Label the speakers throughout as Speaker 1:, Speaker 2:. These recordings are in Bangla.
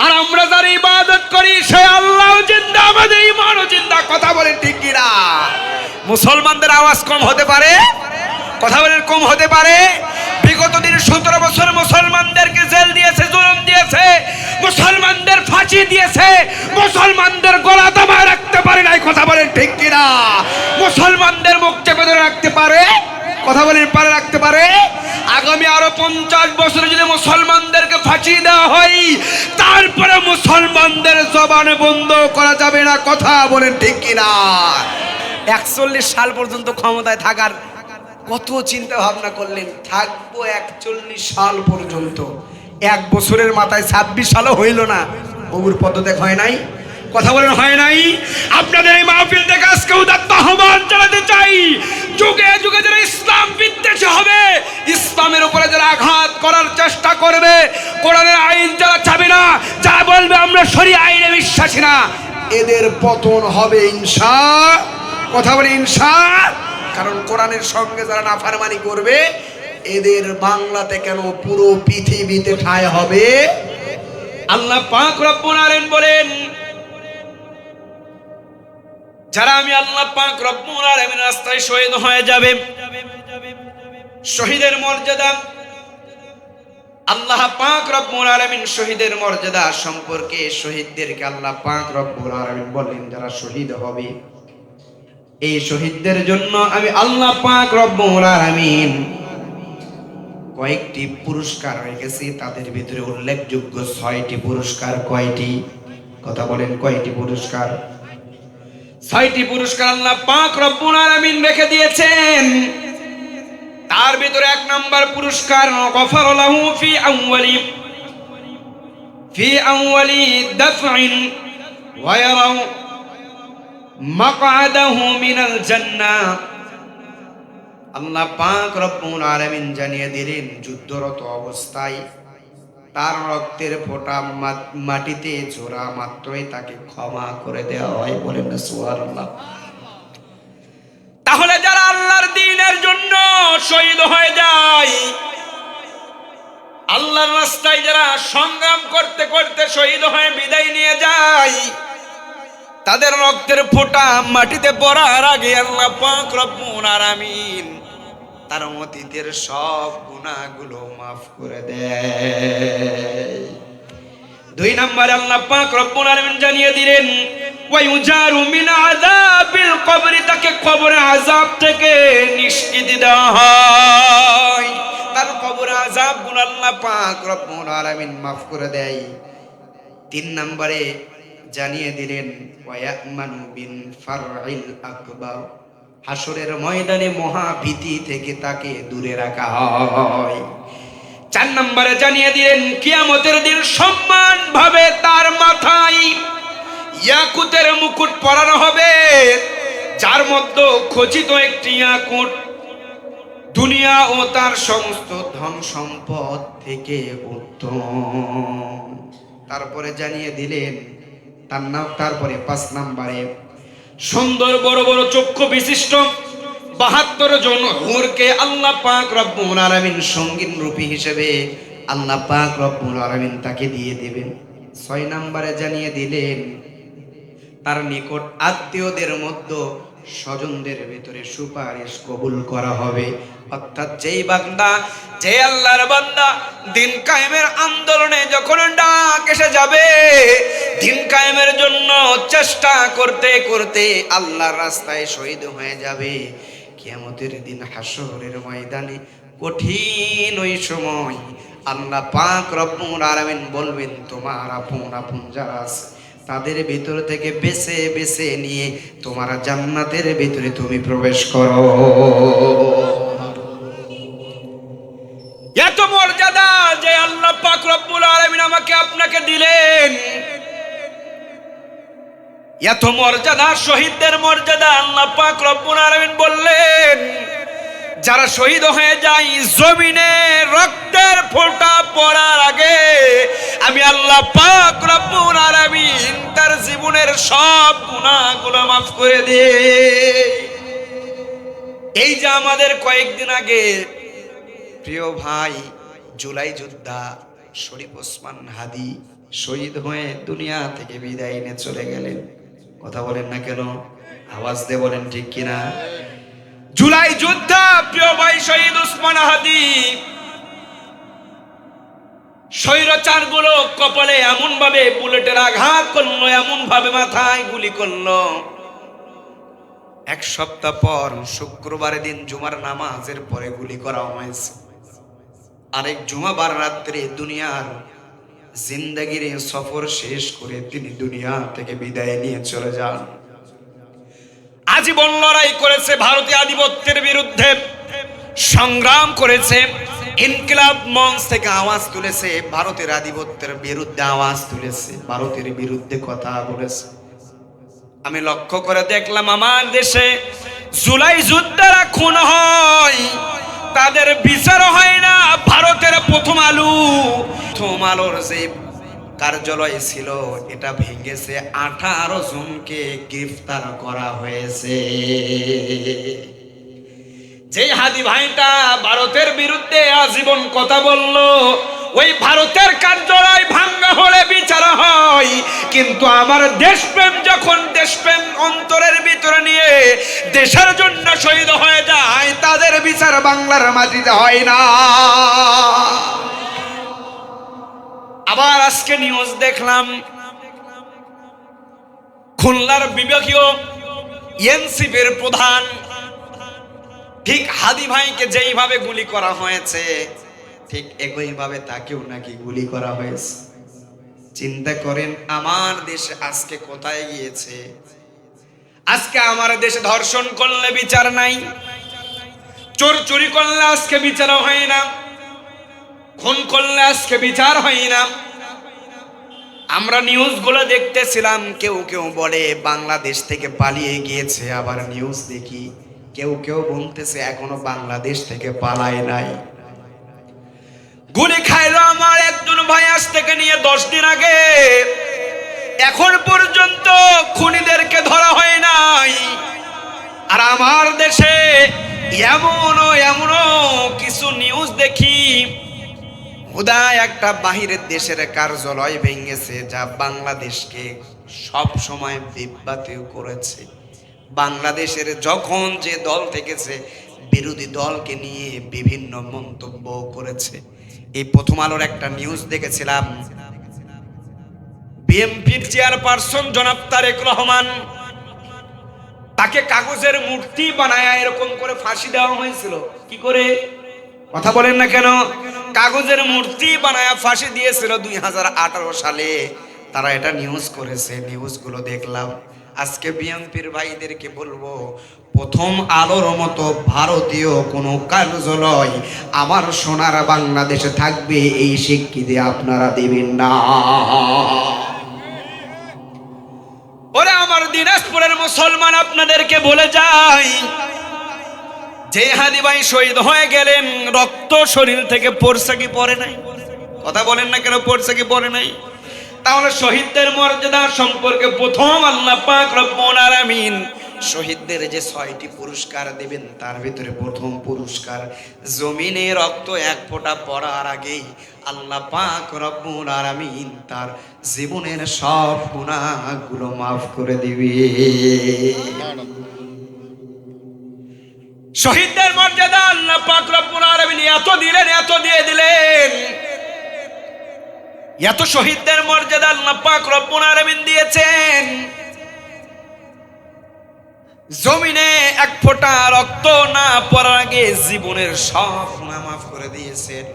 Speaker 1: আর আমরা যারা ইবাদত করি সে আল্লাহ জিন্দা, আমাদের ঈমানও জিন্দা। কথা বলেন ঠিক কি না? মুসলমানদের আওয়াজ কম হতে পারে, কথা বলেন কম হতে পারে। বিগত দিন 17 বছর মুসলমানদেরকে জেল দিয়েছে, জুলুম দিয়েছে, মুসলমানদের ফাঁসি দিয়েছে, মুসলমানদের গলা দাবায় রাখতে পারে নাই। কথা বলেন ঠিক কি না? মুসলমানদের মুখ চেপে ধরে রাখতে পারে, কথা বলেন পারে, রাখতে পারে। আগামী আরো 50 বছর যদি মুসলমানদেরকে ফাঁসি দেওয়া হয়, তারপরে মুসলমানদের জবান বন্ধ করা যাবে না। কথা বলেন ঠিক কি না? 41 সাল পর্যন্ত ক্ষমতায় থাকার কত চিন্তা ভাবনা করলেন, থাকবো 41 সাল পর্যন্ত। 1 বছরের মাথায় 26 সালও হইল না, ওগুর পদত্যাগ হয় নাই। কথা বলেন হয় নাই? আপনাদের এই মাহফিল থেকে আজকে উদাত্ত আহ্বান জানাতে চাই, যুগে যুগে যারা ইসলাম বিদ্বেষী হবে, ইসলামের উপরে যারা আঘাত করার চেষ্টা করবে, কোরআনের আইন যারা চাবে না, যারা বলবে আমরা শরীয়ত আইনে বিশ্বাসী না, এদের পতন হবে ইনশাআল্লাহ। কথা বলে ইনশাআল্লাহ। কারণ কোরআনের সঙ্গে যারা নাফরমানি করবে, এদের বাংলাতে কেন পুরো পৃথিবীতে ঠাঁই হবে। আল্লাহ পাক রব্বুল আলামিন বলেন, যারা আমি আল্লাহ পাক রব্বুল আলামিন রাস্তায় শহীদ হয়ে যাবে, শহীদের মর্যাদা আল্লাহ পাক রব্বুল আলামিন শহীদের মর্যাদা সম্পর্কে শহীদদেরকে আল্লাহ পাক রব্বুল আলামিন বলেন, যারা শহীদ হবে এই শহীদদের জন্য আমি আল্লাহ পাক রব্বুল আলামিন কয়েকটি পুরস্কার রেখেছি। তাদের ভিতরে উল্লেখযোগ্য 6টি পুরস্কার। কয়টি? কথা বলেন কয়টি পুরস্কার? 6টি পুরস্কার আল্লাহ পাক রব্বুল আলামিন রেখে দিয়েছেন। তার ভিতরে 1 নম্বর পুরস্কার, গফার লাহু ফি আউয়ালি দাফইন ওয়া ইয়ারাউ মাকআদাহু মিনাল জান্নাহ। আল্লাহ পাক রব্বুল আলামিন জানিয়ে দিলেন, যুদ্ধরত অবস্থায় তার রক্তের ফোঁটা মাটিতে ঝরা মাত্রই তাকে ক্ষমা করে দেওয়া হয়। বলেন না সুবহানাল্লাহ। তাহলে যারা আল্লাহর দ্বীনের জন্য শহীদ হয়ে যায়, আল্লাহর রাস্তায় যারা সংগ্রাম করতে করতে শহীদ হয়ে বিদায় নিয়ে যায়, তাদের রক্তের ফোঁটা মাটিতে পড়ার আগে আল্লাহ পাক রব্বুল আলামিন তার অতীতের সব গুনাহগুলো মাফ করে দেয়। 2 নম্বরে আল্লাহ পাক রব্বুল আলামিন জানিয়ে দিলেন, ওয়া ইউজারু মিন আযাবিল কবর, তাকে কবরের আযাব থেকে নিষ্কৃতি দেওয়া হয়। তার কবরের আযাবগুলো আল্লাহ পাক রব্বুল আলামিন মাফ করে দেয়। 3 নম্বরে জানিয়ে দিলেন, ওয়া ইয়ামানু বিন ফারইল আকবার, হাসরের ময়দানে মহাভীতি থেকে তাকে দূরে রাখা হয়। 4 নম্বরে জানিয়ে দিলেন, কিয়ামতের দিন সম্মান ভাবে তার মাথায় ইয়াকুতের মুকুট পরানো হবে, যার মধ্যে খচিত একটি ইয়াকুত দুনিয়া ও তার সমস্ত ধন সম্পদ থেকে উত্তম। তারপরে জানিয়ে দিলেন, তারপরে 5 নম্বরে সুন্দর বড় বড় চক্ষু বিশিষ্ট 72 জন হুরকে আল্লাহ পাক রব্বুল আলামিন সঙ্গীন রূপী হিসেবে আল্লাহ পাক রব্বুল আলামিন তাকে দিয়ে দিবেন। 6 নম্বরে জানিয়ে দিলেন, তার নিকট আত্মীয়দের মধ্যে স্বজনদের ভিতরে সুপারিশ কবুল করা হবে। অর্থাৎ যেই বান্দা, যে আল্লাহর বান্দা দিন কায়েমের আন্দোলনে যখন ডাক এসে যাবে, দিন কায়েমের জন্য চেষ্টা করতে করতে আল্লাহর রাস্তায় শহীদ হয়ে যাবে, কিয়ামতের দিন হাসরের ময়দানে কঠিন ওই সময় আল্লাহ পাক রব্বুল আলামিন বলবেন, তোমার আপন আপন যারা আছে তাদের ভিতর থেকে বেছে বেছে নিয়ে তোমার জান্নাতের ভিতরে তুমি প্রবেশ করো। এত মর্যাদা যে আল্লাহ পাক রব্বুল আলামিন আমাকে আপনাকে দিলেন, এত মর্যাদা, শহীদদের মর্যাদা আল্লাহ পাক রব্বুল আলামিন বললেন, যারা শহীদ হয়ে যায় জমিনে রক্তের ফোঁটা পড়ার আগে আমি আল্লাহ পাক রব্বুল আলামিন তার জীবনের সব গুনাহগুলো মাফ করে দেই। এই যে আমাদের কয়েকদিন আগে প্রিয় ভাই জুলাই যোদ্ধা শরীফ ওসমান হাদি শহীদ হয়ে দুনিয়া থেকে বিদায় নিয়ে চলে গেলেন। কথা বলেন না কেন? আওয়াজ দিয়ে বলেন ঠিক কিনা? জুলাই যোদ্ধা প্রিয় ভাই শহীদ ওসমান হাদি স্বৈরাচার গুলো কপালে এমন ভাবে বুলেটের আঘাত করলো, এমন ভাবে মাথায় গুলি করলো। এক সপ্তাহ পর শুক্রবারের দিন জুমার নামাজের পরে গুলি করা হয়েছে। আরেক জুমাবার রাত্রে দুনিয়ার জিন্দেগির সফর শেষ করে তিনি দুনিয়া থেকে বিদায় নিয়ে চলে যান। আজীবন লড়াই করেছে, ভারতীয় আধিপত্যের বিরুদ্ধে সংগ্রাম করেছে, ইনকিলাব মঞ্চ থেকে আওয়াজ তুলেছে, ভারতের আধিপত্যের বিরুদ্ধে আওয়াজ তুলেছে, ভারতের বিরুদ্ধে কথা বলেছে। আমি লক্ষ্য করে দেখলাম আমার দেশে জুলাই যোদ্ধারা খুন হয়, তাদের বিচার হয় না। ভারতের প্রথম আলোর যে কার্যালয় ছিল এটা ভেঙেছে, 18 জনকে গ্রেফতার করা হয়েছে। যে হাদি ভাইটা ভারতের বিরুদ্ধে আজীবন কথা বলল, ওই ভারতের কার্যালয় ভাঙ্গা হলে বিচার হয়, কিন্তু আমার দেশপ্রেম যখন দেশপ্রেম অন্তরের ভিতরে নিয়ে দেশের জন্য শহীদ হয়ে যায়, তাদের বিচার বাংলার মাটিতে হয় না। আবার আজকে নিউজ দেখলাম, খুলনার বিভাগীয় এনসিপির প্রধান ঠিক হাদি ভাইকে যেইভাবে গুলি করা হয়েছে, ঠিক একইভাবে তাকেও নাকি গুলি করা হয়েছে। চিন্তা করেন আমার দেশে আজকে কোথায় গিয়েছে। আজকে আমার দেশে ধর্ষণ করলে বিচার নাই, চোর চুরি করলে আজকে বিচার হয় না, খুন করলে আজকে বিচার হয় না। আমরা নিউজগুলো দেখতেছিলাম, কেউ কেউ বলে বাংলাদেশ থেকে পালিয়ে গিয়েছে, আবার নিউজ দেখি কেউ কেউ বলতেছে এখনো বাংলাদেশ থেকে পালায় নাই। গুলি খাইলো আমার একজন ভাই আজ থেকে নিয়ে 10 দিন আগে, এখন পর্যন্ত খুনিদেরকে ধরা হয় নাই। আর আমার দেশে এমনও কিছু নিউজ দেখি, হুদায় একটা বাহিরের দেশের কার্যালয় ভেঙেছে, যা বাংলাদেশকে সব সময় বিভ্রান্ত করেছে। বাংলাদেশের যখন যে দল থেকেছে, বিরোধী দলকে নিয়ে বিভিন্ন মন্তব্য করেছে। এই প্রথম আলোর একটা নিউজ দেখেছিলাম, বিএনপির চেয়ারপারসন জনাব তারেক রহমান, তাকে কাগজের মূর্তি বানায় এরকম করে ফাঁসি দেওয়া হয়েছিল। কি করে? কথা বলেন না কেন? কাগজের মূর্তি বানায় ফাঁসি দিয়েছিল 2018 সালে। তারা এটা নিউজ করেছে, নিউজগুলো দেখলাম। আজকে বিএনপির ভাইদেরকে বলবো, প্রথম আলোর মতো ভারতীয় কোনো কার্যালয় আমার সোনার বাংলাদেশে থাকবে, এই স্বীকৃতি আপনারা দিবেন না। ওরে আমার দিনাজপুরের মুসলমান, আপনাদেরকে বলে যাই, যে হাদি ভাই শহীদ হয়ে গেলেন, রক্ত শরীর থেকে পড়ছে কি পড়ে নাই? কথা বলেন না কেন? পড়ছে কি পড়ে নাই? তাহলে শহীদদের মর্যাদা সম্পর্কে প্রথম আল্লাহ পাক রব্বুল আলামিন শহীদদের যে 6টি পুরস্কার দিবেন, তার ভিতরে প্রথম পুরস্কার, জমিনে রক্ত এক ফোঁটা পড়ার আগেই আল্লাহ পাক রব্বুল আলামিন তার জীবনের সব গুনাহগুলো মাফ করে দিবে। শহীদদের মর্যাদা আল্লাহ পাক রব্বুল আলামিন এত দিলেন, এত দিয়ে দিলেন, এত শহীদদের মর্যাদা আল্লাহ পাক রব্বুল আলামিন দিয়েছেন, জমিনে এক ফোঁটা রক্ত না পড়ার আগে জীবনের সব গুনাহ মাফ করে দিয়েছেন।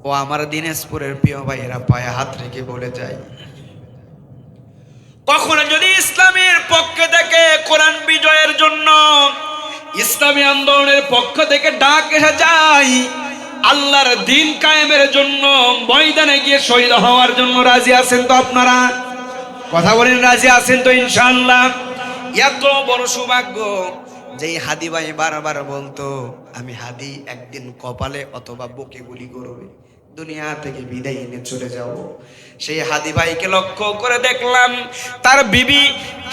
Speaker 1: ও আমার দিনাজপুরের প্রিয় ভাইয়েরা, পায়ে হাত রেখে বলে যায়, কখনো যদি ইসলামের পক্ষ থেকে কোরআন বিজয়ের জন্য, ইসলামী আন্দোলনের পক্ষ থেকে ডাক এসে যায়, আল্লাহর দ্বীন কায়েমের জন্য ময়দানে গিয়ে শহীদ হওয়ার জন্য রাজি আছেন তো আপনারা? কথা বলেন, রাজি আছেন তো ইনশাআল্লাহ? এত বড় সৌভাগ্য, যেই হাদি ভাই বারবার বলতো, আমি হাদি একদিন কপালে অথবা বুকে গুলি করবে, দুনিয়া থেকে বিদায় নিয়ে চলে যাব। সেই হাদি ভাইকে লক্ষ্য করে দেখলাম তার বিবি,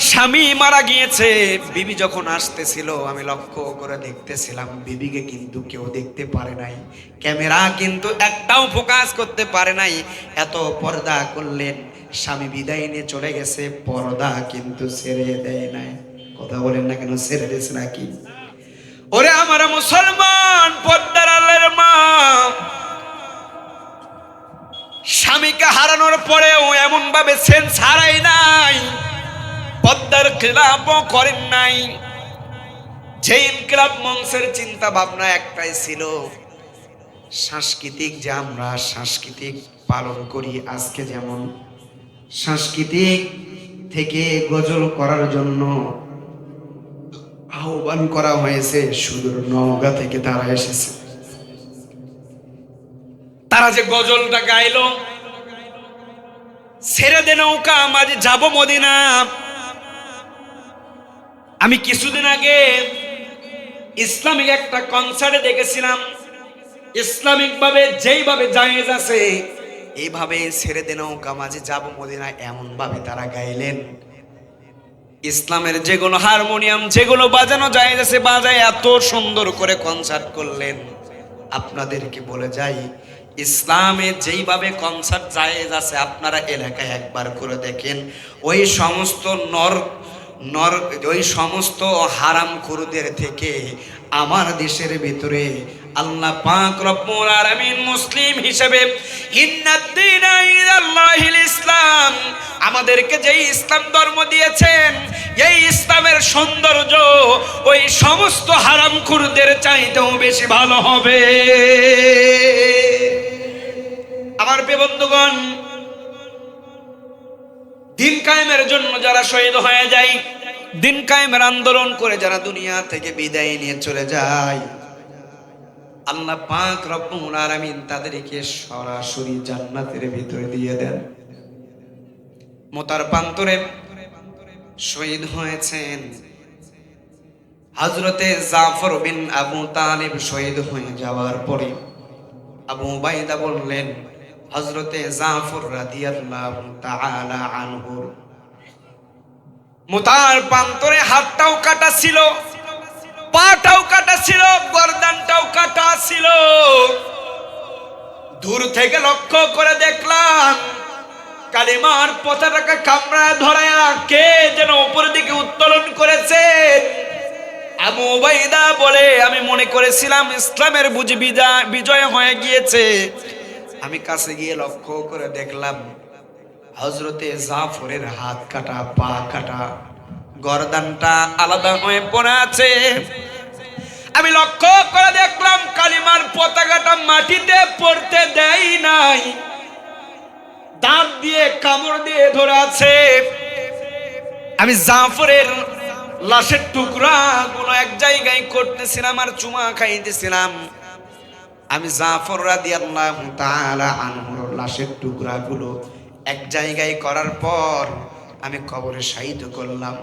Speaker 1: স্বামী মারা গিয়েছে। বিবি যখন আসতেছিল আমি লক্ষ্য করে দেখতেছিলাম, বিবিকে কিন্তু কেউ দেখতে পারে নাই, ক্যামেরা কিন্তু একটাও ফোকাস করতে পারে নাই। এত পর্দা করলেন, স্বামী বিদায় নিয়ে চলে গেছে, পর্দা কিন্তু ছেড়ে দেয় নাই। কথা বলেন না কেন, ছেড়ে দিয়েছে নাকি? ওরে আমার মুসলমান পর্দার আলের মা, স্বামীকে হারানোর পরেও এমন ভাবে সেন্স হারাই নাই, পর্দার খেলাপও করেন নাই। যে ইনকিলাব মঞ্চের চিন্তা ভাবনা একটাই ছিল, সাংস্কৃতিক যে আমরা সাংস্কৃতিক পালন করি, আজকে যেমন সাংস্কৃতিক থেকে গজল করার জন্য আহ্বান করা হয়েছে, সুদূর নওগাঁ থেকে তারা এসেছে। তারা যে গজলটা গাইলো, ছেড়ে দে নৌকা মাঝে যাব মদিনা। আমি কিছুদিন আগে ইসলামিক একটা কনসার্টে দেখেছিলাম, ইসলামিক ভাবে যেইভাবে জায়েজ আছে এইভাবে ছেড়ে দে নৌকা মাঝে যাব মদিনা এমন ভাবে তারা গাইলেন। ইসলামের যেগুলো হারমোনিয়াম, যেগুলো বাজানো জায়েজ আছে বাজায় এত সুন্দর করে কনসার্ট করলেন। আপনাদেরকে বলে যাই, ইসলামে যেইভাবে কনসার্ট জায়েজ আছে আপনারা এলাকায় একবার করে দেখেন, ওই সমস্ত ওই সমস্ত হারাম খুরদের থেকে আমার দেশের ভিতরে আল্লাহ পাক রব্বুল আলামিন মুসলিম হিসেবে ইন্নাদ-দীনা ইনদাল্লাহিল ইসলাম, আমাদেরকে যেই ইসলাম ধর্ম দিয়েছেন, এই ইসলামের সৌন্দর্য ওই সমস্ত হারাম খুরদের চাইতেও বেশি ভালো হবে। আমার প্রিয় বন্ধুগণ, দিন কায়েমের জন্য যারা শহীদ হয়ে যায়, দিন কায়েমের আন্দোলন করে যারা দুনিয়া থেকে বিদায় নিয়ে চলে যায়, আল্লাহ পাক রব্বুল আলামিন তাদেরকে সরাসরি জান্নাতের ভিতরে দিয়ে দেন। মোতার প্রান্তরে শহীদ হয়েছেন হযরতে জাফর বিন আবু তালিব। শহীদ হয়ে যাওয়ার পরে আবু উবাইদা বললেন, হযরতে জাফর রাদিয়াল্লাহু তাআলা আনহু মোতার প্রান্তরে হাতটাও কাটা ছিল, পাটাও কাটা ছিল, গর্দানটাও কাটা ছিল। দূর থেকে লক্ষ্য করে দেখলাম কালিমার পতাকাকে কামড়ায় ধরায়া কে যেন উপর দিকে উত্তোলন করেছে। আবু উবাইদা বলে, আমি মনে করেছিলাম ইসলামের বুঝি বিজয় হয়ে গিয়েছে। আমি কাছে গিয়ে লক্ষ্য করে দেখলাম হযরতে জাফরের হাত কাটা, পা কাটা, গর্দানটা আলাদা হয়ে পড়ে আছে। আমি লক্ষ্য করে দেখলাম কালিমার পতাকাটা মাটিতে পড়তে দেয় নাই, দাঁত দিয়ে কামড় দিয়ে ধরে আছে। আমি জাফরের লাশের টুকরা গুলো এক জায়গায় করতেছিলাম আর চুমা খাইতেছিলাম। আমি জাফর রাদিয়াল্লাহু তাআলা আনহুর লাশের টুকরা গুলো এক জায়গায় করার পর আমি কবরে শায়িত করলাম।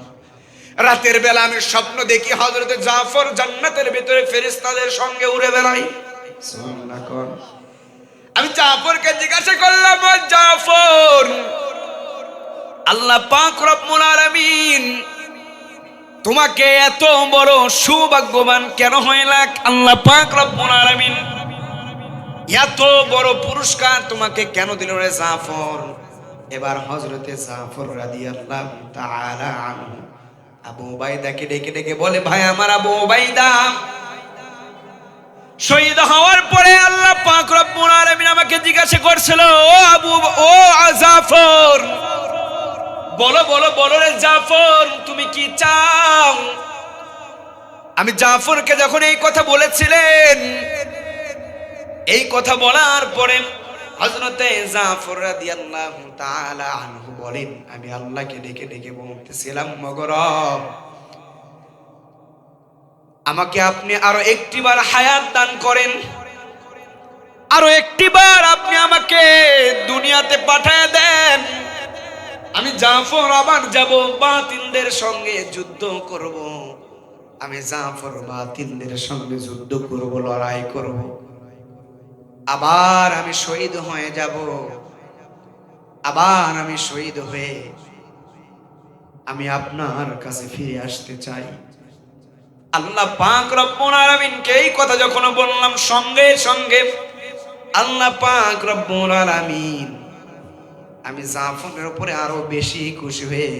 Speaker 1: রাতের বেলা আমি স্বপ্ন দেখি হযরতে জাফর জান্নাতের ভিতরে ফেরেশতাদের সঙ্গে উড়ে বেড়ায়। সুবহানাল্লাহ। আমি জাফরকে জিজ্ঞাসা করলাম, ও জাফর, আল্লাহ পাক রব্বুল আলামিন তোমাকে এত বড় সৌভাগ্যবান কেন হইলাক? আল্লাহ পাক রব্বুল আলামিন এত বড় পুরস্কার তোমাকে কেন দিল রে জাফর? এবার হযরতে জাফর রাদিয়াল্লাহু তাআলা আনহু আবু উবাইদাকে ডেকে ডেকে বলে, ভাই আমার আবু উবাইদা, শহীদ হওয়ার পরে আল্লাহ পাক রব্বুল আলামিন আমাকে জিজ্ঞাসা করছিল, ও জাফর, বলো বলো বলো রে জাফর, তুমি কি চাও? আমি জাফরকে যখন এই কথা বলেছিলেন, এই কথা বলার পরে হযরতে জাফর রাদিয়াল্লাহু তাআলা আনহু বলেন, আমি আল্লাহকে ডেকে ডেকে বলতেছিলাম, মগরব, আমাকে আপনি আরো একটিবার হায়াত দান করেন, আরো একটিবার আপনি আমাকে দুনিয়াতে পাঠায় দেন। আমি জাফর আবার যাব, বাতিলদের সঙ্গে যুদ্ধ করব। আমি জাফর বাতিলদের সঙ্গে যুদ্ধ করব, লড়াই করব। আবার আমি শহীদ হয়ে যাব, আবার আমি শহীদ হয়ে আমি আপনার কাছে ফিরে আসতে চাই। আল্লাহ পাক রব্বুল আলামিনকে এই কথা যখন বললাম, সঙ্গে সঙ্গে আল্লাহ পাক রব্বুল আলামিন আমি জাফরের উপরে আরো বেশি খুশি হয়ে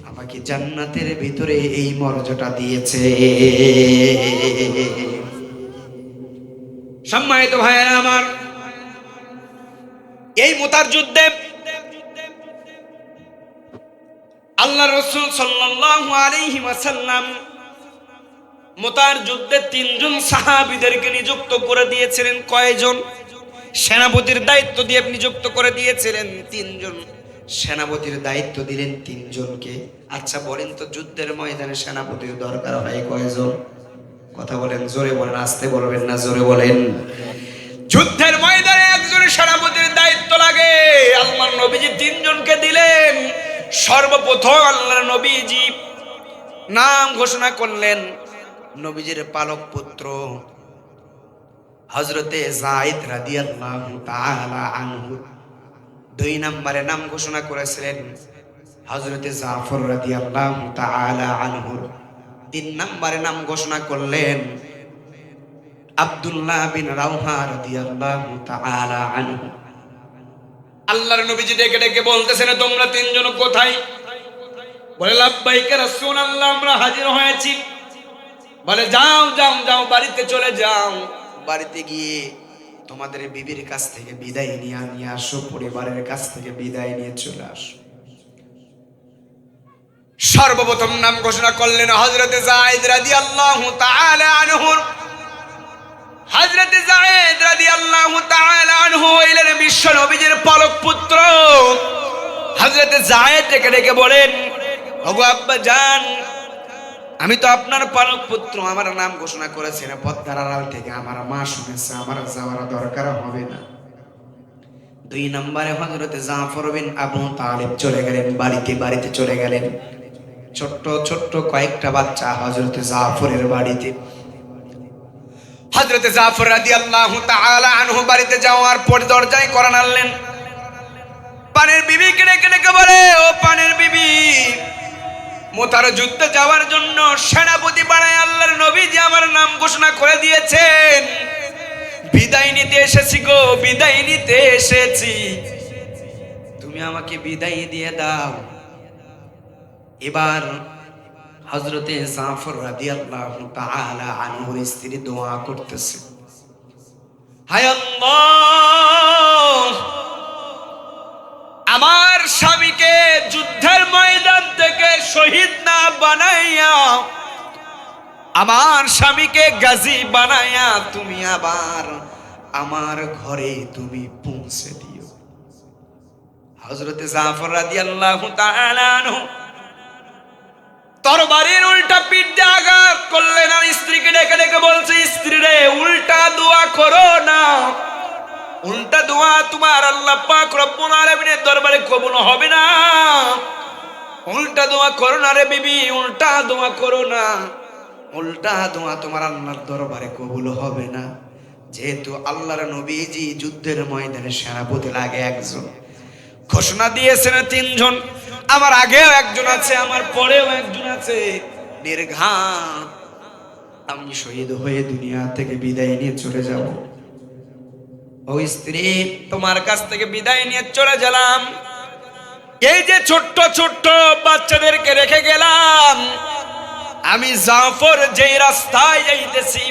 Speaker 1: আমাকে জান্নাতের ভিতরে এই মর্যাদা দিয়েছে। সম্মানিত ভাইয়েরা আমার, এই মুতার যুদ্ধে আল্লাহ রাসূল সাল্লাল্লাহু আলাইহি ওয়াসাল্লাম মুতার যুদ্ধে 3 জন সাহাবীদেরকে নিযুক্ত করে দিয়েছিলেন। কয়জন? সেনাপতির দায়িত্ব দিয়ে নিযুক্ত করে দিয়েছিলেন 3 জন। সেনাপতির দায়িত্ব দিলেন 3 জনকে। আচ্ছা বলেন তো, যুদ্ধের ময়দানে সেনাপতির দরকার হয় কয়জন? কথা বলেন, জোরে বলেন, আস্তে বলবেন না, জোরে বলেন। যুদ্ধের ময়দানে একজন সেনাপতির দায়িত্ব লাগে। আল্লাহর নবীজি 3 জনকে দিলেন। সর্বপ্রথম আল্লাহর নবীজি নাম ঘোষণা করলেন নবীজির পালক পুত্র হযরতে যায়েদ রাদিয়াল্লাহু তাআলা আনহু। 2 নম্বরে নাম ঘোষণা করেছিলেন হযরতে জাফর রাদিয়াল্লাহু তাআলা আনহু। 3 নম্বরে নাম ঘোষণা করলেন আব্দুল্লাহ বিন রাওহা রাদিয়াল্লাহু তাআলা আনহু। আল্লাহর নবীজি ডেকে ডেকে বলতেছেন, তোমরা 3 জন কোথায়? বলে, লাব্বাইকা রাসূলুল্লাহ, আমরা হাজির হয়েছি। বলে, যাও যাও যাও, বাড়িতে চলে যাও। বাড়িতে গিয়ে তোমাদের বিবির কাছ থেকে বিদায় নিয়ে আসো, পরিবারের কাছ থেকে বিদায় নিয়ে চলে আসো। সর্বপ্রথম নাম ঘোষণা করলেন হযরতে যায়েদ রাদিয়াল্লাহু তাআলা আনহু। হযরতে যায়েদ রাদিয়াল্লাহু তাআলা আনহু হইলেন বিশ্ব নবীজির পালক পুত্র। হযরতে যায়েদ ডেকে ডেকে বলেন, ওগো আব্বা জান, আমি তো আপনার পালক পুত্র, আমার নাম ঘোষণা করেছেন পদ্মার আড়াল থেকে, আমার মা শুনেছে, আমার যাওয়ার দরকার হবে না। 2 নম্বরে হযরতে জাফর বিন আবু তালিব চলে গেলেন বাড়িতে চলে গেলেন। ছোট্ট ছোট্ট কয়েকটা বাচ্চা হযরতে জাফরের বাড়িতে। হযরতে জাফর রাদিয়াল্লাহু তাআলা আনহু বাড়িতে যাওয়ার পর দরজায় কড়া নাড়লেন। পানের বিবিকে ডেকে ডেকে বলে, ও পানের বিবি, মুতার যুদ্ধে যাওয়ার জন্য সেনাপতি বানায় আল্লাহর নবীজি আমার নাম ঘোষণা করে দিয়েছেন। বিদায় নিতে এসেছি গো, বিদায় নিতে এসেছি, তুমি আমাকে বিদায় দিয়ে দাও। এবার হযরতে জাফর রাদিয়াল্লাহু তাআলা আনহুর স্ত্রী দোয়া করতেছে, হায় আল্লাহ, আমার স্বামীকে যুদ্ধের ময়দান থেকে শহীদ না বানাইয়া, আমার স্বামীকে গাজী বানাইয়া তুমি আবার আমার ঘরে তুমি পৌঁছে দিও। হযরতে জাফর রাদিয়াল্লাহু তাআলা আনহু তরবারির উল্টা পিঠ দিয়ে আঘাত করলেন আর স্ত্রীকে ডেকে ডেকে বলছে, স্ত্রী রে, উল্টা দোয়া করো না, উল্টা দোয়া তোমার আল্লাহ পাক রব্বুল আলামিনের দরবারে কবুল হবে না। উল্টা দোয়া করো না রে বিবি, উল্টা দোয়া করো না, উল্টা দোয়া তোমার আল্লাহর দরবারে কবুল হবে না। যেহেতু আল্লাহর নবীজি যুদ্ধের ময়দানে সেনাপতি লাগে একজন, ঘোষণা দিয়েছেন 3 জন, আমার আগেও একজন আছে, আমার পরেও একজন আছে, নির্ঘাত আমি শহীদ হয়ে দুনিয়া থেকে বিদায় নিয়ে চলে যাব। ও স্ত্রী, তোমার কাছ থেকে বিদায় নিয়ে চলে গেলাম, এই যে ছোট্ট ছোট্ট বাচ্চাদেরকে রেখে গেলাম, আমি জাফর যেই রাস্তায় যাইতেছি,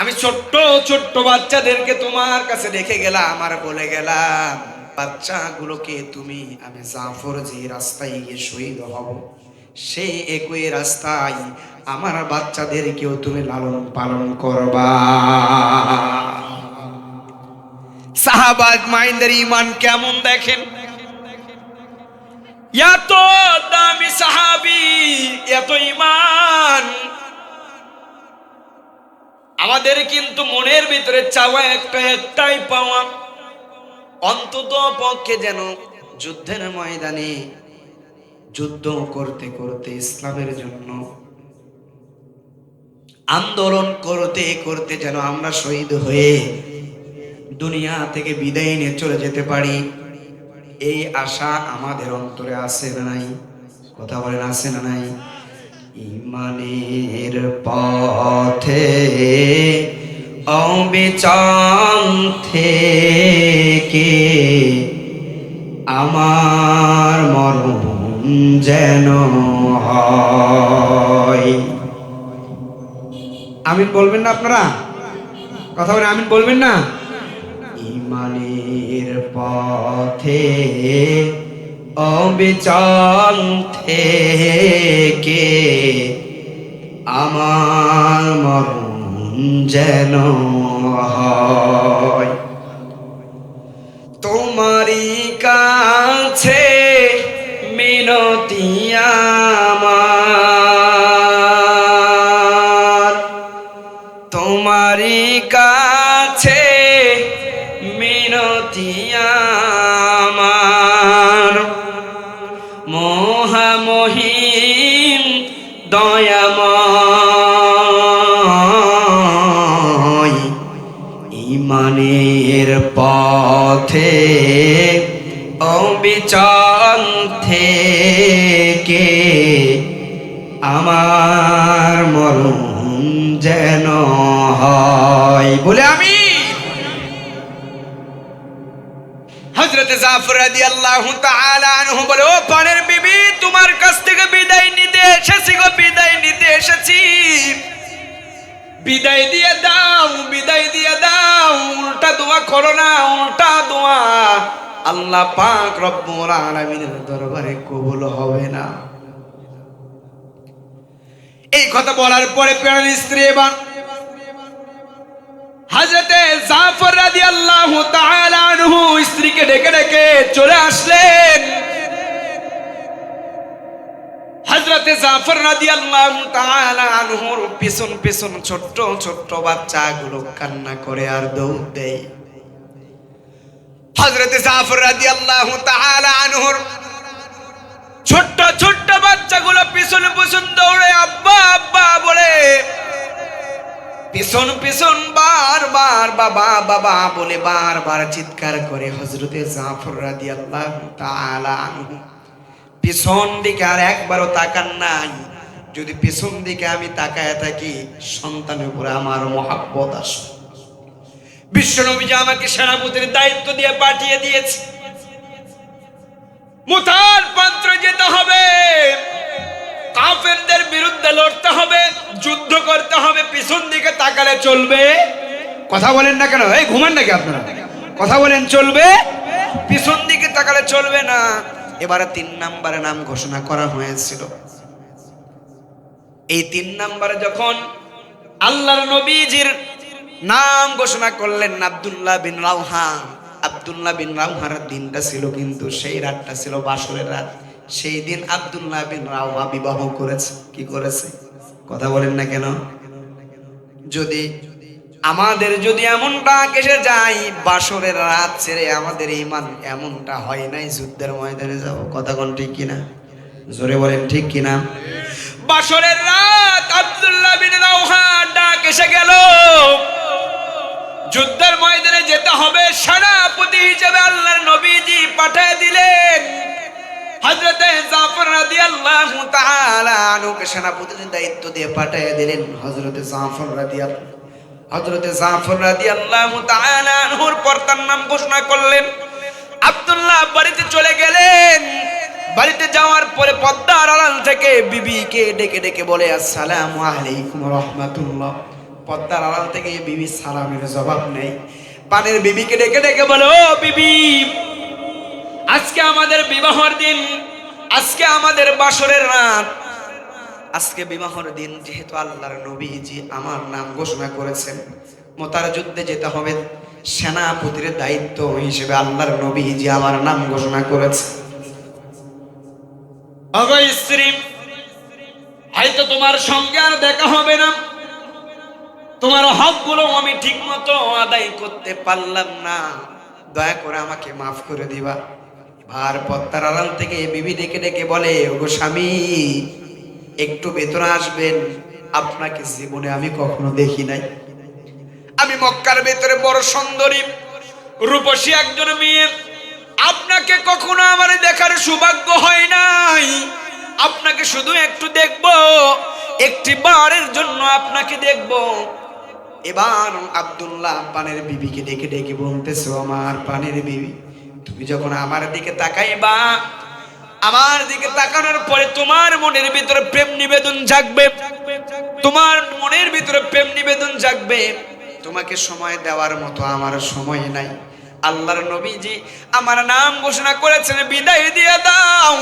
Speaker 1: আমি ছোট্ট ছোট্ট বাচ্চাদেরকে তোমার কাছে রেখে গেলাম আর বলে গেলাম, বাচ্চাগুলোকে তুমি, আমি জাফর যে রাস্তায় গিয়ে শহীদ হব, সেই একই রাস্তায় আমার বাচ্চাদেরকেও তুমি লালন পালন করবা। সাহাবা আজমাইনদের ঈমান কেমন দেখেন, এত দামি সাহাবী, এত ঈমান। আমাদের কিন্তু মনের ভিতরে চাওয়া একটাই পাওয়া, অন্তত পক্ষে যেন যুদ্ধের ময়দানে যুদ্ধ করতে করতে ইসলামের জন্য আন্দোলন করতে করতে যেন আমরা শহীদ হয়ে দুনিয়া থেকে বিদায় নিয়ে চলে যেতে পারি, এই আশা আমাদের অন্তরে আছে না নাই? কথা বলেন, আছে না নাই? ইমানের পথে অবিচল থেকে আমার মরণ যেন হয়। আমিন বলবেন না আপনারা? কথা বলেন, আমিন বলবেন না? ইমানের পথে অবিচল থেকে আমার মরণ যেন হয়। তোমারই কাছে মিনতি আমার, তোমারই কাছে মিনতি আমার, মহামহিম দয়াময়, ইমানের পথে অবিচল থেকে আমার মরণ যেন হয়। বলে আমি হযরতে জাফর রাদিয়াল্লাহু তাআলা আনহু বলে, ও পানের বিবি, তোমার কাছ থেকে বিদায় নিতে এসেছি গো, বিদায় নিতে এসেছি, বিদায় দিয়ে দাও, বিদায় দিয়ে দাও। উল্টা দোয়া করো না, উল্টা দোয়া আল্লাহ পাক রব্বুল আলামিনের দরবারে কবুল হবে না। এই কথা বলার পরে প্রাণের স্ত্রী এবার হযরতে জাফর রাদিয়াল্লাহু তাআলা আনহু স্ত্রীকে ডেকে ডেকে চলে আসলেন। হযরতে জাফর রাদিয়াল্লাহু তাআলা আনহুর পিছন পিছন ছোট্ট ছোট্ট বাচ্চাগুলো কান্না করে আর দৌড় দেয়। হযরতে জাফর রাদিয়াল্লাহু তাআলা আনহুর ছোট্ট ছোট্ট বাচ্চাগুলো পিছন পিছন দৌড়ে আব্বা আব্বা বলে, পিছন পিছন বারবার বাবা বাবা বলে বারবার চিৎকার করে হযরতে জাফর রাদিয়াল্লাহু তাআলা আনহু পিছন দিকে আর একবারও তাকান নাই। যদি পিছন দিকে আমি তাকায় থাকি, সন্তানের উপরে আমার মহাব্বত আসে। বিশ্বনবী যে আমাকে সেনাপতির দায়িত্ব দিয়ে পাঠিয়ে দিয়েছে, মুতার পাত্র যেতে হবে, কাফেরদের বিরুদ্ধে লড়তে হবে, যুদ্ধ করতে হবে, পিছন দিকে তাকালে চলবে? কথা বলেন না কেন? এই ঘুমান নাকি আপনারা? কথা বলেন, চলবে? পিছন দিকে তাকালে চলবে না। এবারে 3 নম্বরে নাম ঘোষণা করা হয়েছিল। এই 3 নম্বরে যখন আল্লাহর নবীজির নাম ঘোষণা করলেন আব্দুল্লাহ বিন রাওহা, আব্দুল্লাহ বিন রাওহার দিনটা ছিল কিন্তু সেই রাতটা ছিল বাসরের রাত। সেই দিন আব্দুল্লাহ বিন রাওহা বিবাহ করেছে। কি করেছে? কথা বলেন না কেন? যদি আমাদের যদি এমনটা এসে যাই, বাসরের রাত ছেড়ে আমাদের ঈমান এমনটা হয় নাই যুদ্ধের ময়দানে যাব। কথা কোন ঠিক কিনা? জোরে বলেন ঠিক কিনা? বাসরের রাত আব্দুল্লাহ বিন রাওহা ডাক এসে গেল, যুদ্ধের ময়দানে যেতে হবে। সেনাপতি হিসেবে আল্লাহর নবীজি পাঠিয়ে দিলেন হযরতে জাফর রাদিয়াল্লাহু তাআলা আনহুকে সেনাপতির দায়িত্ব দিয়ে পাঠিয়ে দিলেন। হযরতে জাফর রাদিয়াল্লাহু তাআলা আনহুর পর্দার নাম ঘোষণা করলেন। আব্দুল্লাহ বাড়িতে চলে গেলেন। বাড়িতে যাওয়ার পরে পর্দার আড়াল থেকে বিবিকে ডেকে ডেকে বলে, আসসালামু আলাইকুম ওয়া রাহমাতুল্লাহ। পর্দার আড়াল থেকে বিবি সালামের জবাব নেই। পানের বিবিকে ডেকে ডেকে বলে, ও বিবি, আজকে আমাদের বিবাহের দিন, আজকে আমাদের বাসরের রাত, আজকে বিবাহের দিন। যেহেতু আল্লাহর নবীজি আমার নাম ঘোষণা করেছেন, মুতার যুদ্ধে যেতে হবে, সেনাপতির দায়িত্ব হিসেবে আল্লাহর নবীজি আমার নাম ঘোষণা করেছে। ওগো স্ত্রী, হয়তো তোমার সঙ্গে আর দেখা হবে না, তোমার হকগুলো আমি ঠিক মতো আদায় করতে পারলাম না, দয়া করে আমাকে মাফ করে দিবা। এবার পর্দার আড়াল থেকে বিবি ডেকে ডেকে বলে, ওগো স্বামী, একটু ভেতরে আসবেন, আপনাকে জীবনে আমি কখনো দেখি নাই। আমি মক্কার ভেতরে বড় সুন্দরী রূপসী একজন মেয়ে, আপনাকে কখনো আমার দেখার সৌভাগ্য হয় নাই। আপনাকে শুধু একটু দেখব, একটি বারের জন্য আপনাকে দেখব। এবার আব্দুল্লাহ পানের বিবিকে ডেকে ডেকে বলতেছো, আমার পানের বিবি, তুমি যখন আমার দিকে তাকাইবা, আমার দিকে তাকানোর পরে তোমার মনের ভিতরে প্রেম নিবেদন জাগবে, তোমার মনের ভিতরে প্রেম নিবেদন জাগবে। তোমাকে সময় দেওয়ার মতো আমার সময় নাই। আল্লাহর নবীজি আমার নাম ঘোষণা করেছেন, বিদায় দিয়ে দাও,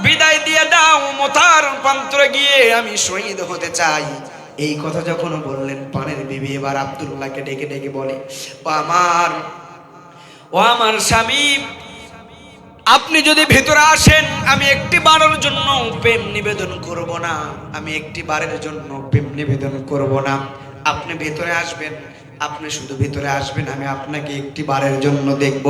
Speaker 1: বিদায় দিয়ে দাও, মতার প্রান্তরে গিয়ে আমি শহীদ হতে চাই। এই কথা যখন বললেন পানের বিবি এবার আব্দুল্লাহকে ডেকে ডেকে বলে, ও আমার স্বামী, আপনি যদি ভেতরে আসেন, আমি একটি বারের জন্য প্রেম নিবেদন করব না, আমি একটি বারের জন্য প্রেম নিবেদন করব না। আপনি ভেতরে আসবেন, আপনি শুধু ভেতরে আসবেন, আমি আপনাকে একটি বারের জন্য দেখব,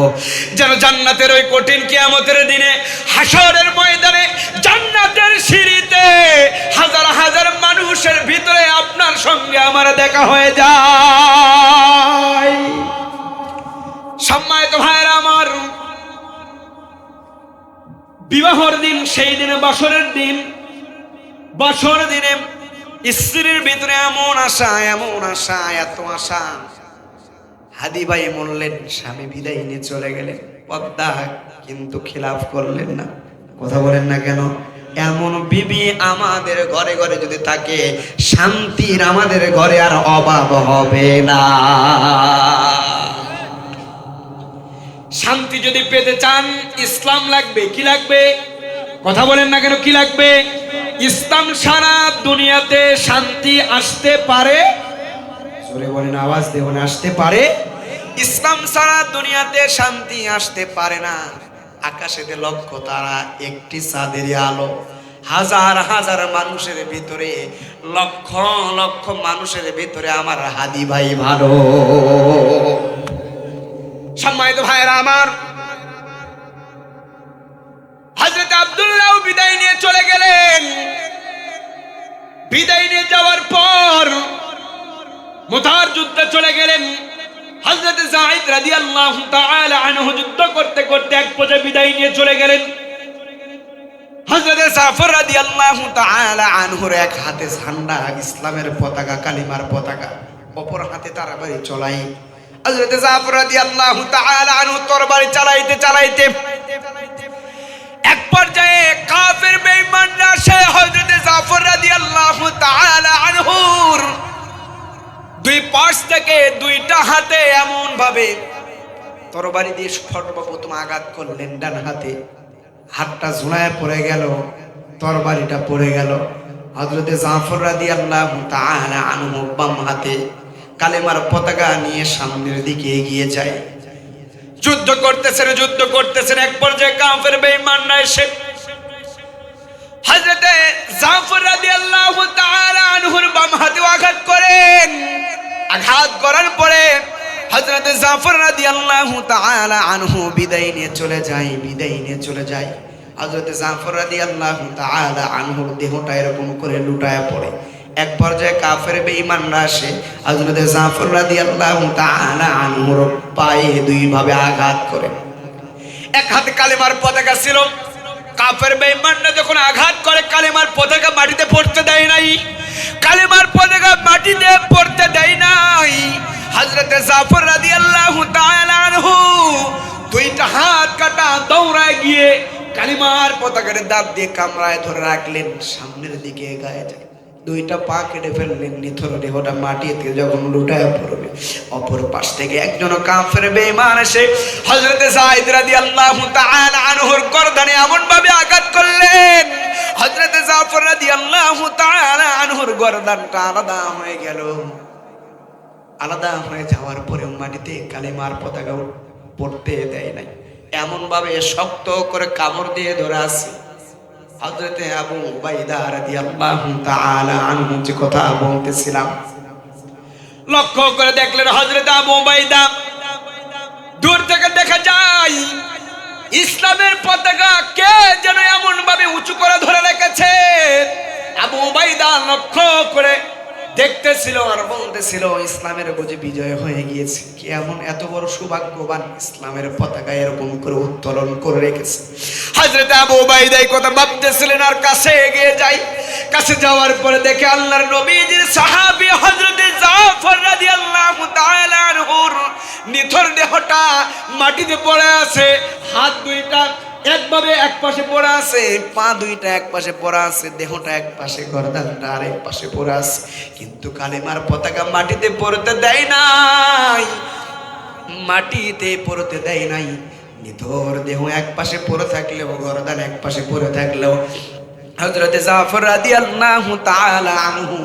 Speaker 1: যেন জান্নাতের ওই কঠিন কিয়ামতের দিনে হাসরের ময়দানে জান্নাতের সিঁড়িতে হাজার হাজার মানুষের ভিতরে আপনার সঙ্গে আমার দেখা হয়ে যায়। সম্মানিত ভাইরা আমার, বিবাহের দিন, সেই দিনে বছরের দিন, বছর দিনে স্ত্রীর ভিতরে এমন আশা, এমন আশা, এত আশা। হাদি ভাই বললেন, স্বামী বিদায় নিয়ে চলে গেলেন, পদ্মা কিন্তু খিলাফ করলেন না। কথা বলেন না কেন? এমন বিবি আমাদের ঘরে ঘরে যদি থাকে, শান্তির আমাদের ঘরে আর অভাব হবে না। শান্তি যদি পেতে চান, ইসলাম লাগবে। কি লাগবে? কথা বলেন না কেন? কি লাগবে? ইসলাম সারা দুনিয়াতে শান্তি আসতে পারে, জোরে বলেন, আওয়াজ দেবেন, আসতে পারে। ইসলাম সারা দুনিয়াতে শান্তি আসতে পারে না। আকাশেতে লক্ষ তারা, একটি চাঁদের আলো, হাজার হাজার মানুষের ভিতরে, লক্ষ লক্ষ মানুষের ভিতরে আমার হাদি ভাই ভালো। সম্মানিত ভাইরা আমার, হযরত আব্দুল্লাহ বিদায় নিয়ে চলে গেলেন। বিদায় নিয়ে যাওয়ার পর মুতার যুদ্ধে চলে গেলেন। হযরত যায়েদ রাদিয়াল্লাহু তাআলা আনহু যুদ্ধ করতে করতে এক পর্যায়ে বিদায় নিয়ে চলে গেলেন। হযরত জাফর রাদিয়াল্লাহু তাআলা আনহুর এক হাতে ঝান্ডা, ইসলামের পতাকা, কালিমার পতাকা, অপর হাতে তরবারি চলাই। হযরত জাফর রাদিয়াল্লাহু তাআলা আনহু তরবারি চালাইতে চালাইতে এক পর্যায়ে কাফের বেঈমানরা সে হযরত জাফর রাদিয়াল্লাহু তাআলা আনহুর দুই পাশ থেকে দুইটা হাতে এমন ভাবে তরবারি দিয়ে সর্বপ্রথম আঘাত করলেন। ডান হাতে হাতটা ঝুলায় পড়ে গেল, তরবারিটা পড়ে গেল। হযরত জাফর রাদিয়াল্লাহু তাআলা আনহু বাম হাতে কালেমার পতাকা নিয়ে সামনের দিকে এগিয়ে যায়। যুদ্ধ করতেছেন। এক পর্যায়ে কাফের বেঈমানরা এসে হযরত জাফর রাদিয়াল্লাহু তাআলা আনহুর বাম হাতে আঘাত করেন। আঘাত করার পরে হযরত জাফর রাদিয়াল্লাহু তাআলা আনহু বিদায় নিয়ে চলে যায়। হযরত জাফর রাদিয়াল্লাহু তাআলা আনহুর দেহটা এরকম করে লুটায় পড়ে। এক পর্যায়ে কাফের বেঈমানরা আসে হযরত জাফর রাদিয়াল্লাহু তাআলা আনহুর পায়ে দুই ভাবে আঘাত করে। এক হাতে কালেমার পতাকা ছিল। কাফের বেঈমানরা যখন আঘাত করে, কালেমার পতাকা মাটিতে পড়তে দেয় নাই। হযরত জাফর রাদিয়াল্লাহু তাআলা আনহু দুইটা হাত কাটা দৌড়ায় গিয়ে কালিমার পতাকার দাঁত দিয়ে কামড়ায় ধরে রাখলেন, সামনের দিকে এগিয়ে যায়। দুইটা পা কেটে ফেললেন, নিথর দেহটা মাটিতে যখন লুটায় পড়বে, অপর পাশ থেকে একজন কাফের বেঈমান এসে হযরত যায়েদ রাদিয়াল্লাহু তাআলা আনহুর গর্দানে এমন ভাবে আঘাত করলেন, হযরত জাফর রাদিয়াল্লাহু তাআলা আনহুর গর্দানটা আলাদা হয়ে গেল। আলাদা হয়ে যাওয়ার পরে মাটিতে কালেমার পতাকা পড়তে দেয় নাই, এমন ভাবে শক্ত করে কামড় দিয়ে ধরে আছে। হযরত আবু উবাইদা রাদিয়াল্লাহু তাআলা আনহু যে কথা বলতেছিলাম, লক্ষ্য করে দেখলেন হযরত আবু উবাইদা, দূর থেকে দেখা যায় ইসলামের পতাকা কে যেন এমন ভাবে উঁচু করে ধরে রেখেছে। আবু উবাইদা লক্ষ্য করে দেখতেছিল আর বলতেছিল ইসলামের বুঝি বিজয় হয়ে গিয়েছে। কি এমন এত বড় সৌভাগ্যবান ইসলামের পতাকা এরকম করে উত্তোলন করে রেখেছে। হযরত আবু উবাইদা এই কথা ভাবতেছিলেন আর কাছে এগিয়ে যাই। কাছে যাওয়ার পরে দেখে আল্লাহর নবীজির সাহাবী হযরত জাফর রাদিয়াল্লাহু তাআলা আনহুর নিথর দেহটা মাটিতে পড়ে আছে। হাত দুইটা একভাবে এক পাশে পড়ে আছে, পা দুইটা এক পাশে পড়ে আছে, দেহটা এক পাশে, গর্দানটা আরেক পাশে পড়ে আছে। কিন্তু কালেমার পতাকা মাটিতে পড়তে দেয় নাই, মাটিতে পড়তে দেয় নাই। নিথর দেহ এক পাশে পড়ে থাকলেও, গর্দান এক পাশে পড়ে থাকলেও হযরত জাফর রাদিয়াল্লাহু তাআলা আনহু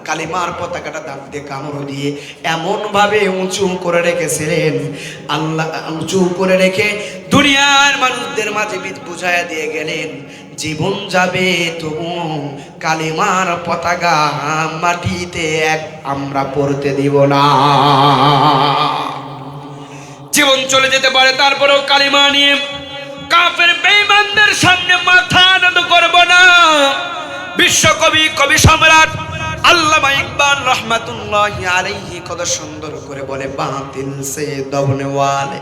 Speaker 1: কালিমার পতাকাটা দাঁত দিয়ে কামড় দিয়ে এমন ভাবে উঁচু করে রেখেছিলেন, আল্লাহ উঁচু করে রেখে দুনিয়ার মানুষদের মাঝে বুঝাইয়া দিয়ে গেলেন, জীবন যাবে তবু কালিমার পতাকা মাটিতে আমরা পড়তে দিব না। জীবন চলে যেতে পারে, তারপরেও কালিমা নিয়ে কাফের বেঈমানদের সামনে মাথা নত করব না। বিশ্বকবি, কবি সম্রাট আল্লামা ইকবাল রহমাতুল্লাহি আলাইহি কত সুন্দর করে বলে, বাতিল সে দবনে ওয়ালে,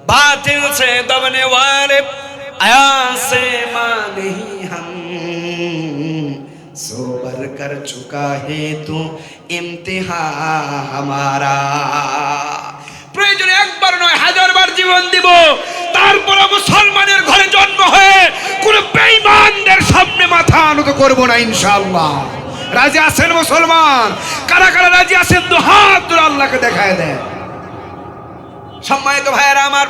Speaker 1: বাতিল সে দবনে ওয়ালে আয়া সে মানি হাম সোবার কর চুকা হে তু ইমতিহা হামারা। প্রয়োজনে একবার নয়, হাজারবার জীবন দিব, তারপর মুসলমানের ঘরে জন্ম হয়ে কোন বেঈমানদের সামনে মাথা নত করব না ইনশাআল্লাহ। রাজি আছেন মুসলমান? কারা কারা রাজি আছেন তো হাত তুলে আল্লাহকে দেখায় দেন। সম্মানিত ভাইয়েরা আমার,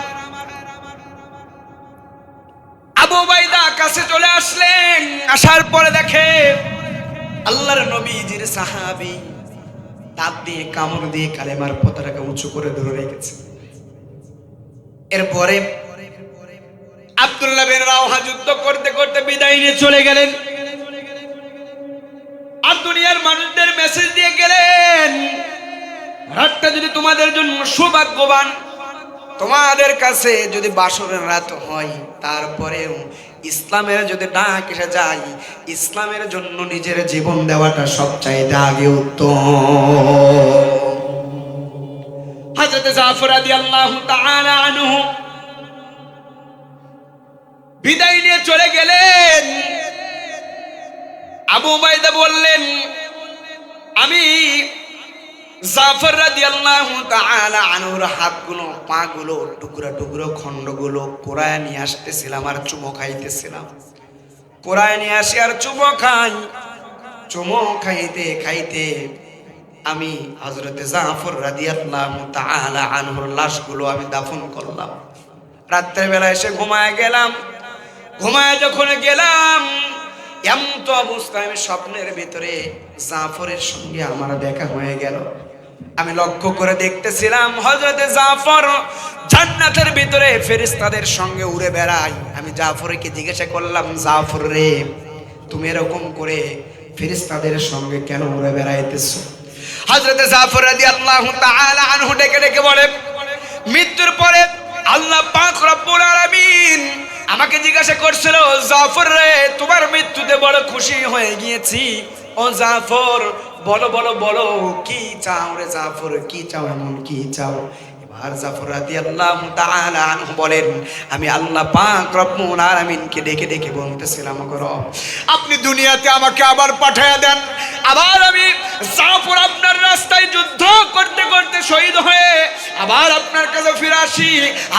Speaker 1: আবু উবাইদা কাছে চলে আসলেন। আসার পরে দেখে আল্লাহর নবীজির সাহাবী দাঁত দিয়ে কামড় দিয়ে কালেমার পতাকাকে উঁচু করে ধরে রেখেছে। এরপরে আব্দুল্লাহ বিন রাওহা যুদ্ধ করতে করতে বিদায় নিয়ে চলে গেলেন আর দুনিয়ার মানুষদের মেসেজ দিয়ে গেলেন, রাতটা যদি তোমাদের জন্য সৌভাগ্যবান, তোমাদের কাছে যদি বাসরের রাত হয়, তারপরেও ইসলামের যদি ডাক এসে যায়, ইসলামের জন্য নিজের জীবন দেওয়াটা সবচাইতে আগে উত্তম। হযরত জাফর রাদিয়াল্লাহু তাআলা আনহু বিদায় নিয়ে চলে গেলেন। আবু উবাইদা বললেন, আমি জাফর রাদিয়াল্লাহু তাআলা আনহুর হাতগুলো, পাগুলো, টুকরা টুকরো খণ্ডগুলো কোরায় নিয়ে আসতেছিলাম আর চুমো খাইতেছিলাম। কোরায় নিয়ে আসি আর চুমো খাই। চুমো খাইতে খাইতে আমি হযরতে জাফর রাদিয়াল্লাহু তাআলা আনহুর লাশগুলো আমি দাফন করলাম। রাতের বেলা এসে ঘুমায় গেলাম। ঘুমায় যখন গেলাম, এমন তো অবস্থায় আমি স্বপ্নের ভিতরে জাফরের সঙ্গে আমার দেখা হয়ে গেল। আমি লক্ষ্য করে দেখতেছিলাম হযরতে জাফর জান্নাতের ভিতরে ফেরেশতাদের সঙ্গে উড়ে বেড়ায়। আমি জাফরকে জিজ্ঞাসা করলাম, জাফর রে, তুমি এরকম করে ফেরেশতাদের সঙ্গে কেন উড়ে বেড়াইতেছো? হযরতে জাফর রাদিয়াল্লাহু তাআলা আনহু ডেকে ডেকে বলে, মৃত্যুর পরে আল্লাহ পাক রব্বুল আলামিন আমাকে জিজ্ঞাসা করছিল, জাফর রে, তোমার মৃত্যুতে বড় খুশি হয়ে গিয়েছি। ও জাফর, বলো বলো বলো, কি চাও রে জাফর, কি চাও, এমন কি চাও? এবার জাফর রাদিয়াল্লাহু তাআলা আনহু বলেন, আমি আল্লাহ পাক রব্বুল আলামিনকে ডেকে ডেকে বলতেছিলাম, রব, আপনি দুনিয়াতে আমাকে আবার পাঠায়া দেন, আবার আমি জাফর আপনার রাস্তায় যুদ্ধ করতে করতে শহীদ হয়ে আবার আপনার কাছে ফিরে আসি।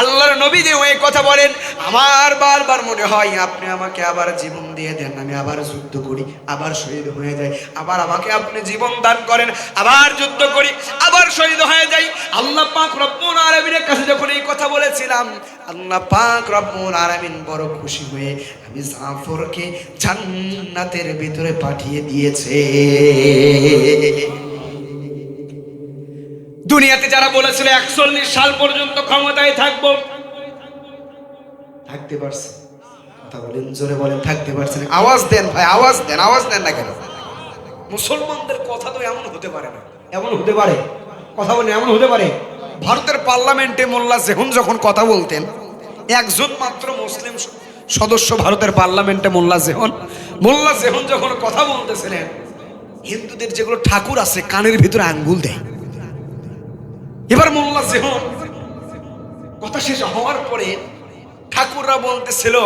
Speaker 1: আল্লাহর নবী যে ওই কথা বলেন, আমার বারবার মনে হয় আপনি আমাকে আবার জীবন দিয়ে দেন, আমি আবার যুদ্ধ করি, আবার শহীদ হয়ে যাই, আবার আমাকে আপনি জীবন দান করেন, আবার যুদ্ধ করি, আবার শহীদ হয়ে যাই। আল্লাহ পাক রব্বুল আলামিনের কাছে যখন এই কথা বলেছিলাম, আল্লাহ পাক রব্বুল আলামিন বড় খুশি হয়ে আমি জাফরকে জান্নাতের ভিতরে পাঠিয়ে দিয়েছে। দুনিয়াতে যারা বলেছিল 41 সাল পর্যন্ত ক্ষমতায় থাকবো, থাকতে পারছে? কথা বলেন, জোরে বলেন, থাকতে পারছে না? আওয়াজ দেন ভাই, আওয়াজ দেন, আওয়াজ দেন না কেন? মুসলমানদের কথা তো এমন হতে পারে না। এমন হতে পারে? কথা বলেন, এমন হতে পারে? ভারতের পার্লামেন্টে মোল্লা জেহুন যখন কথা বলতেন, একজন মাত্র মুসলিম সদস্য ভারতের পার্লামেন্টে মোল্লা জেহুন যখন কথা বলতেছিলেন, হিন্দুদের যেগুলো ঠাকুর আছে কানের ভিতরে আঙ্গুল দেয়। এবার মোল্লা যেহন কথা শেষ হওয়ার পরে ঠাকুররা বলতেছিল,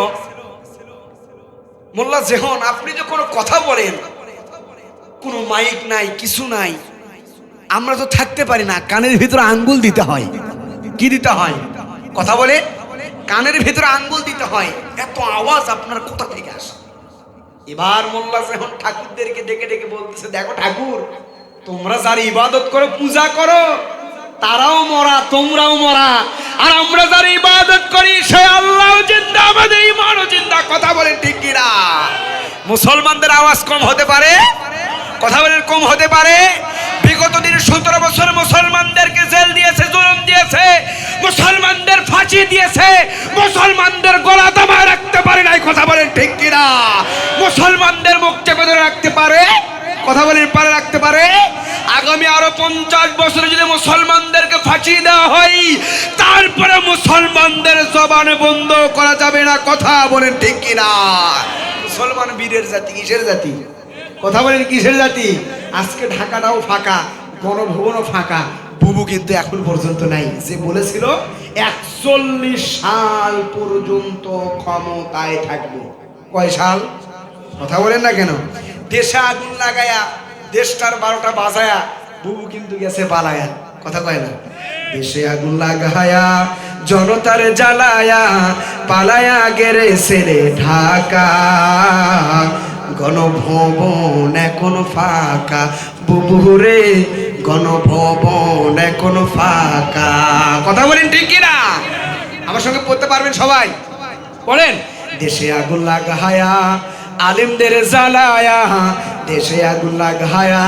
Speaker 1: মোল্লা যেহন আপনি যে কোনো কথা বলেন, কোনো মাইক নাই, কিছু নাই, আমরা তো থাকতে পারি না, কানের ভিতরে আঙ্গুল দিতে হয়। কি দিতে হয়? কথা বলে কানের ভিতরে আঙ্গুল দিতে হয়। এত আওয়াজ আপনার কোথা থেকে আসে? এবার মোল্লা যেহন ঠাকুরদেরকে ডেকে ডেকে বলতেছে, দেখো ঠাকুর, তোমরা যার ইবাদত করো, পূজা করো, তারাও মরা, তোমরাও মরা, আর আমরা যার ইবাদত করি সে আল্লাহ জিন্দা, আমাদের ঈমানও জিন্দা। কথা বলেন ঠিক কি না? মুসলমানদের আওয়াজ কম হতে পারে? কথা বলেন কম হতে পারে? বিগত দিনে 17 বছর মুসলমানদেরকে জেল দিয়েছে, জুলুম দিয়েছে, মুসলমানদের ফাঁসি দিয়েছে, মুসলমানদের গলা দাবায় রাখতে পারে নাই। কথা বলেন ঠিক কি না? মুসলমানদের মুখ চেপে ধরে রাখতে পারে? কথা বলেন পারে, রাখতে পারে? আগামী আরো 50 বছরে যদি মুসলমানদেরকে ফাঁসি দেওয়া হয়, তারপরে মুসলমানদের জবান বন্ধ করা যাবে না। কথা বলেন ঠিক কি না? মুসলমান বীরের জাতি, কিসের জাতি? কথা বলেন কিসের জাতি? আজকে ঢাকাটাও ফাঁকা, গণভবনও ফাঁকা, বুবু কিন্তু এখন পর্যন্ত নাই। যে বলেছিল 41 সাল পর্যন্ত ক্ষমতায় থাকবো, কয় সাল? কথা বলেন না কেন? দেশে আগুন লাগায়া, দেশটার 12টা বাজায়া, বুবু কিন্তু গেছে পালায়া। কথা কয় না? দেশে আগুন লাগায়া, জনতার জ্বালায়া, পালায়া গেছে রে ঢাকা, গণভবন এখন ফাঁকা, বুবুরে গণভবন এখন ফাঁকা। কথা বলেন ঠিক কিনা? আমার সঙ্গে পড়তে পারবেন সবাই? বলেন, দেশে আগুন লাগায়া, আলিমদের জ্বালায়া, দেশে আগুন লাগায়া,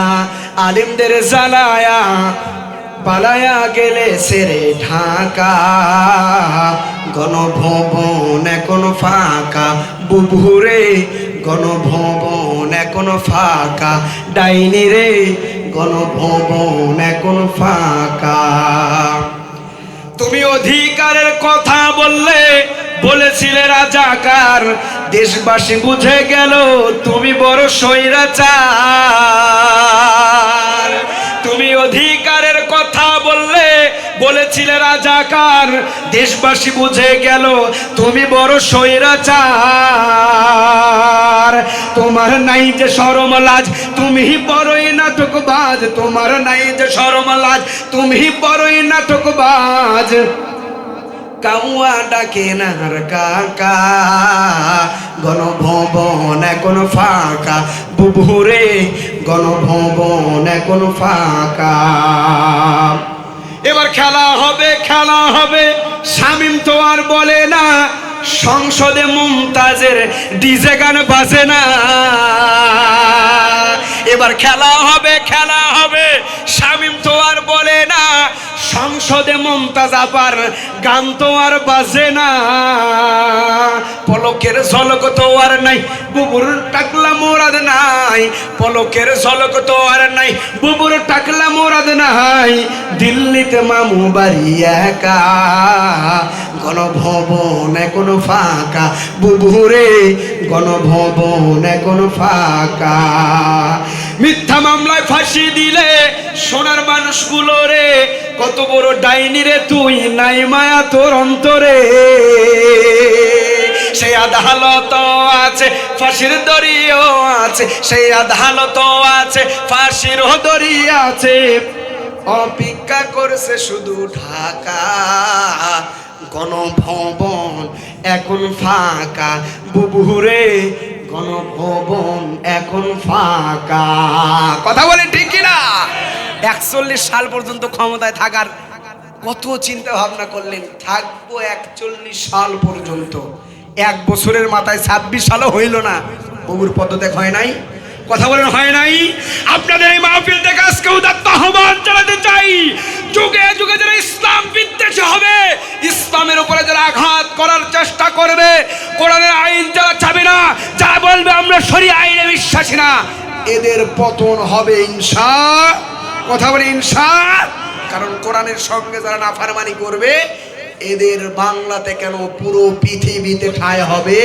Speaker 1: আলিমদের জ্বালায়া, পালায়া গেলে সেরে ঢাকা, গণভবন এখন ফাঁকা, বুবুরে গণভবন এখন ফাঁকা, ডাইনি রে গণভবন এখন ফাঁকা। তুমি অধিকারের কথা বললে, বলেছিলে রাজাকার, দেশবাসী বুঝে গেল তুমি বড় স্বৈরাচার। তুমি অধিকারের কথা বললে, বলেছিলে রাজাকার, দেশবাসী বুঝে গেল তুমি বড় স্বৈরাচার। তোমার নাই যে শরম লাজ, তুমি বড়ই নাটকবাজ, তোমার নাই যে শরম লাজ, তুমি বড়ই নাটকবাজ। কাউয়া ডাকে নার কাকা, গণভবন এখন ফাঁকা, বুবুরে গণভবন এখন ফাঁকা। এবার খেলা হবে, খেলা হবে, শামীম তো আর বলে না, সংসদে মুমতাজের ডিজে গান বাজে না। এবার খেলা হবে, খেলা হবে, শামীম তো আর বলে না, সংসদে মুমতাজ আপার গান তো আর বাজে না। পলকের ঝলক তো আর নাই, বুবুর টাকলা মোরাদ নাই, পলকের ঝলক তো আর নাই, বুবুর টাকলা মোরাদ নাই। দিল্লিতে মামু বাড়ি একা, গণভবন এখন ফাঁকা, বুবুরে গণভবন এখন ফাঁকা। মিথ্যা মামলায় ফাঁসি দিলে সোনার মানুষগুলো রে, কত বড় ডাইনি রে তুই, নাই মায়া তোর অন্তরে। সেই আদালত আছে, ফাঁসির দড়িও আছে, সেই আদালত আছে, ফাঁসির দড়ি আছে। অপেক্ষা করছে শুধু ঢাকা, গণভবন এখন ফাঁকা, বুবুরে গণভবন এখন ফাঁকা। কথা বলে ঠিক কিনা? 41 সাল পর্যন্ত ক্ষমতায় থাকার কত চিন্তা ভাবনা করলেন, থাকবো 41 সাল পর্যন্ত। 1 বছরের মাথায় 26 সালও হইল না, বুবুর পদত্যাগ হয় নাই। কথা বলেন হয় নাই? আপনাদের এই মাহফিল থেকে আজকে উদাত্ত আহ্বান জানাতে চাই, যুগে যুগে যারা ইসলাম বিদ্বেষী হবে, ইসলামের উপরে যারা আঘাত করার চেষ্টা করবে, কোরআনের আইন যারা চাবে না, যারা বলবে আমরা শরীয়ত আইনে বিশ্বাসী না, এদের পতন হবে ইনশাআল্লাহ। কথা বলে ইনশাআল্লাহ। কারণ কোরআনের সঙ্গে যারা নাফরমানি করবে, এদের বাংলাতে কেন পুরো পৃথিবীতে ঠাঁই হবে